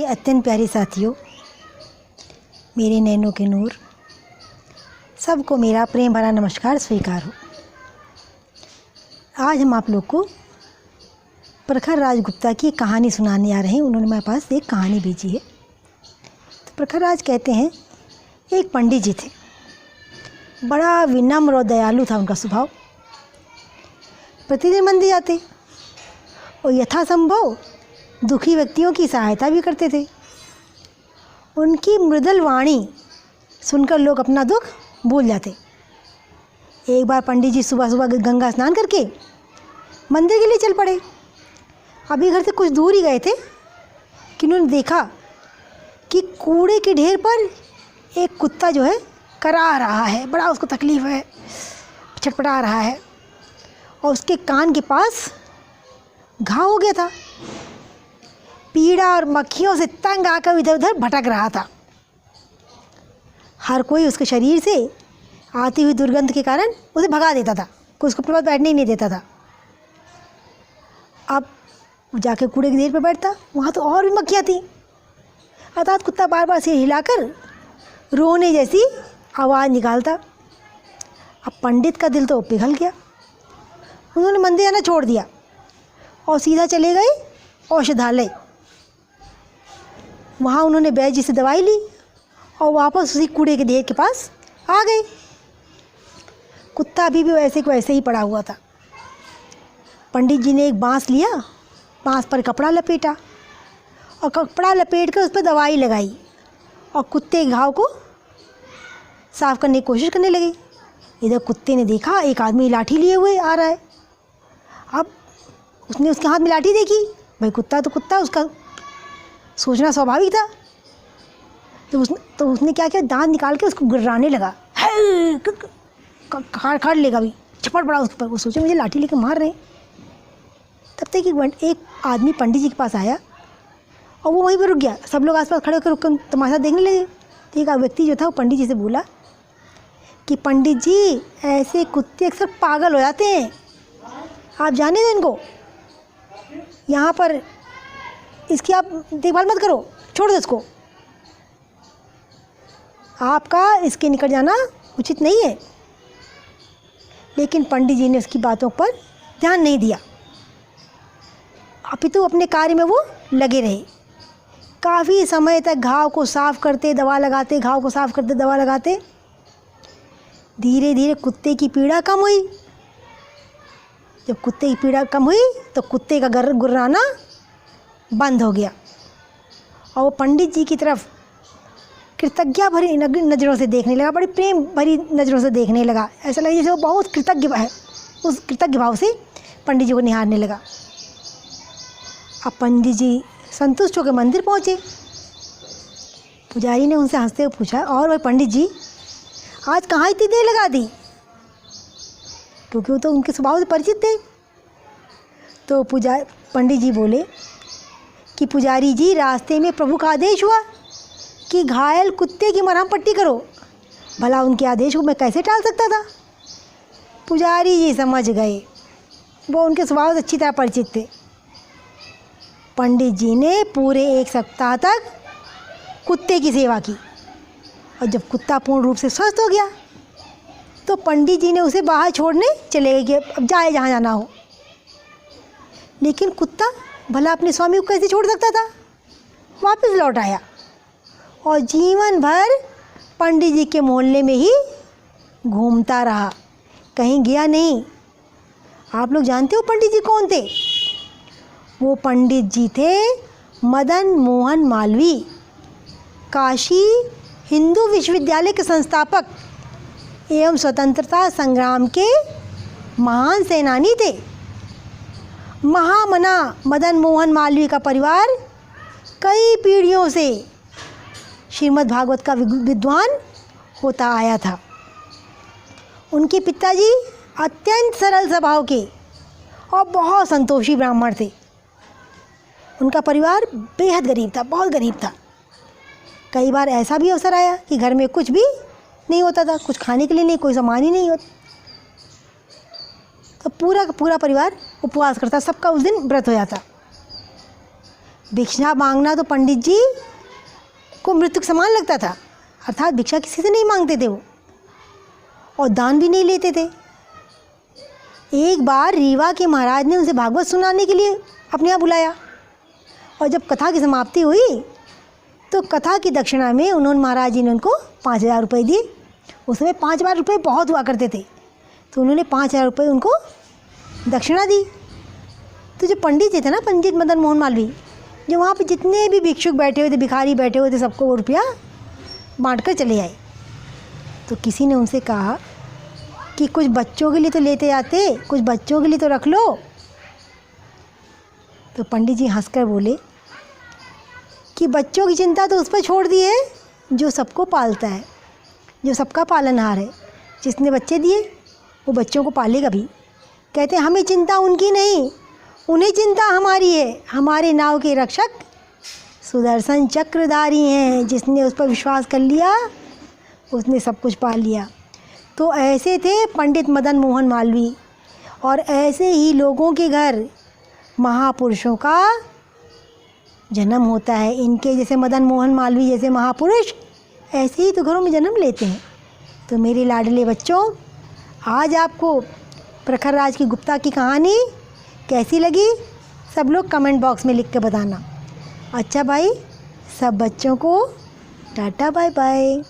अत्यंत प्यारे साथियों, मेरे नैनों के नूर, सबको मेरा प्रेम भरा नमस्कार स्वीकार हो। आज हम आप लोग को प्रखर राज गुप्ता की कहानी सुनाने आ रहे हैं। उन्होंने मेरे पास एक कहानी भेजी है। तो प्रखर राज कहते हैं, एक पंडित जी थे। बड़ा विनम्र और दयालु था उनका स्वभाव। प्रतिदिन मंदिर जाते और यथासंभव दुखी व्यक्तियों की सहायता भी करते थे। उनकी मृदुल वाणी सुनकर लोग अपना दुख भूल जाते। एक बार पंडित जी सुबह सुबह गंगा स्नान करके मंदिर के लिए चल पड़े। अभी घर से कुछ दूर ही गए थे कि उन्होंने देखा कि कूड़े के ढेर पर एक कुत्ता जो है करा रहा है। बड़ा उसको तकलीफ़ है, छटपटा रहा है और उसके कान के पास घाव हो गया था। पीड़ा और मक्खियों से तंग आकर इधर उधर भटक रहा था। हर कोई उसके शरीर से आती हुई दुर्गंध के कारण उसे भगा देता था, कोई उसको अपने पास बैठने ही नहीं देता था। अब जाके कूड़े की ढेर पर बैठता, वहाँ तो और भी मक्खियाँ थी। अर्थात कुत्ता बार बार सिर हिलाकर रोने जैसी आवाज़ निकालता। अब पंडित का दिल तो पिघल गया। उन्होंने मंदिर जाना छोड़ दिया और सीधा चले गए औषधालय। वहाँ उन्होंने वैद्य जी से दवाई ली और वापस उसी कूड़े के ढेर के पास आ गए। कुत्ता अभी भी वैसे को वैसे ही पड़ा हुआ था। पंडित जी ने एक बांस लिया, बांस पर कपड़ा लपेटा और कपड़ा लपेट कर उस पर दवाई लगाई और कुत्ते के घाव को साफ करने की कोशिश करने लगे। इधर कुत्ते ने देखा एक आदमी लाठी लिए हुए आ रहा है। अब उसने उसके हाथ में लाठी देखी। भाई कुत्ता तो कुत्ता, उसका सोचना स्वाभाविक था। तो उसने क्या किया, दांत निकाल के उसको गुर्राने लगा। खाड़ लेगा अभी, छपट पड़ा उसके ऊपर। वो सोचे मुझे लाठी लेके मार रहे हैं। तब तक एक आदमी पंडित जी के पास आया और वो वहीं पर रुक गया। सब लोग आसपास खड़े होकर रुक तमाशा देखने लगे। तो एक व्यक्ति जो था वो पंडित जी से बोला कि पंडित जी, ऐसे कुत्ते अक्सर पागल हो जाते हैं, आप जाने दो इनको, यहाँ पर इसकी आप देखभाल मत करो, छोड़ दो इसको, आपका इसके निकट जाना उचित नहीं है। लेकिन पंडित जी ने उसकी बातों पर ध्यान नहीं दिया, अपितु अपने कार्य में वो लगे रहे। काफ़ी समय तक घाव को साफ़ करते, दवा लगाते, घाव को साफ़ करते, दवा लगाते। धीरे धीरे कुत्ते की पीड़ा कम हुई। जब कुत्ते की पीड़ा कम हुई तो कुत्ते का गुर्राना बंद हो गया और वो पंडित जी की तरफ कृतज्ञता भरी नज़रों से देखने लगा, बड़ी प्रेम भरी नज़रों से देखने लगा। ऐसा लगा जैसे वो बहुत कृतज्ञ है। उस कृतज्ञ भाव से पंडित जी को निहारने लगा। अब पंडित जी संतुष्ट होकर मंदिर पहुँचे। पुजारी ने उनसे हंसते हुए पूछा, और भाई पंडित जी, आज कहाँ इतनी देर लगा दी? क्योंकि वो तो उनके स्वभाव से परिचित थे। तो पंडित जी बोले कि पुजारी जी, रास्ते में प्रभु का आदेश हुआ कि घायल कुत्ते की मरहम पट्टी करो। भला उनके आदेश को मैं कैसे टाल सकता था? पुजारी जी समझ गए, वो उनके स्वभाव से अच्छी तरह परिचित थे। पंडित जी ने पूरे 1 सप्ताह तक कुत्ते की सेवा की और जब कुत्ता पूर्ण रूप से स्वस्थ हो गया तो पंडित जी ने उसे बाहर छोड़ने चले गए कि अब जाए जहाँ जाना हो। लेकिन कुत्ता भला अपने स्वामी को कैसे छोड़ सकता था? वापस लौट आया और जीवन भर पंडित जी के मोहल्ले में ही घूमता रहा, कहीं गया नहीं। आप लोग जानते हो पंडित जी कौन थे? वो पंडित जी थे मदन मोहन मालवीय, काशी हिंदू विश्वविद्यालय के संस्थापक एवं स्वतंत्रता संग्राम के महान सेनानी थे। महामना मदन मोहन मालवीय का परिवार कई पीढ़ियों से श्रीमद् भागवत का विद्वान होता आया था। उनके पिताजी अत्यंत सरल स्वभाव के और बहुत संतोषी ब्राह्मण थे। उनका परिवार बेहद गरीब था, बहुत गरीब था। कई बार ऐसा भी अवसर आया कि घर में कुछ भी नहीं होता था, कुछ खाने के लिए नहीं, कोई सामान ही नहीं होता। तो पूरा का पूरा परिवार उपवास करता, सबका उस दिन व्रत हो जाता। भिक्षा मांगना तो पंडित जी को मृत्यु के समान लगता था, अर्थात भिक्षा किसी से नहीं मांगते थे वो, और दान भी नहीं लेते थे। एक बार रीवा के महाराज ने उनसे भागवत सुनाने के लिए अपने यहाँ बुलाया, और जब कथा की समाप्ति हुई तो कथा की दक्षिणा में उन्होंने महाराज जी ने उनको 5,000 रुपये दिए। उस समय 5,000 रुपये बहुत हुआ करते थे, तो उन्होंने 5,000 रुपये उनको दक्षिणा दी। तो जो पंडित जी थे ना, पंडित मदन मोहन मालवीय, जो वहाँ पे जितने भी भिक्षुक बैठे हुए थे, भिखारी बैठे हुए थे, सबको वो रुपया बांट कर चले आए। तो किसी ने उनसे कहा कि कुछ बच्चों के लिए तो लेते आते, कुछ बच्चों के लिए तो रख लो। तो पंडित जी हंसकर बोले कि बच्चों की चिंता तो उस पर छोड़ दी है जो सबको पालता है, जो सबका पालनहार है। जिसने बच्चे दिए वो बच्चों को पालेगा भी। कहते हैं हमें चिंता उनकी नहीं, उन्हें चिंता हमारी है। हमारे नाव के रक्षक सुदर्शन चक्रधारी हैं, जिसने उस पर विश्वास कर लिया उसने सब कुछ पा लिया। तो ऐसे थे पंडित मदन मोहन मालवीय, और ऐसे ही लोगों के घर महापुरुषों का जन्म होता है। इनके जैसे मदन मोहन मालवीय जैसे महापुरुष ऐसे ही तो घरों में जन्म लेते हैं। तो मेरे लाडले बच्चों, आज आपको प्रखर राज की गुप्ता की कहानी कैसी लगी, सब लोग कमेंट बॉक्स में लिख के बताना। अच्छा भाई, सब बच्चों को टाटा बाय बाय।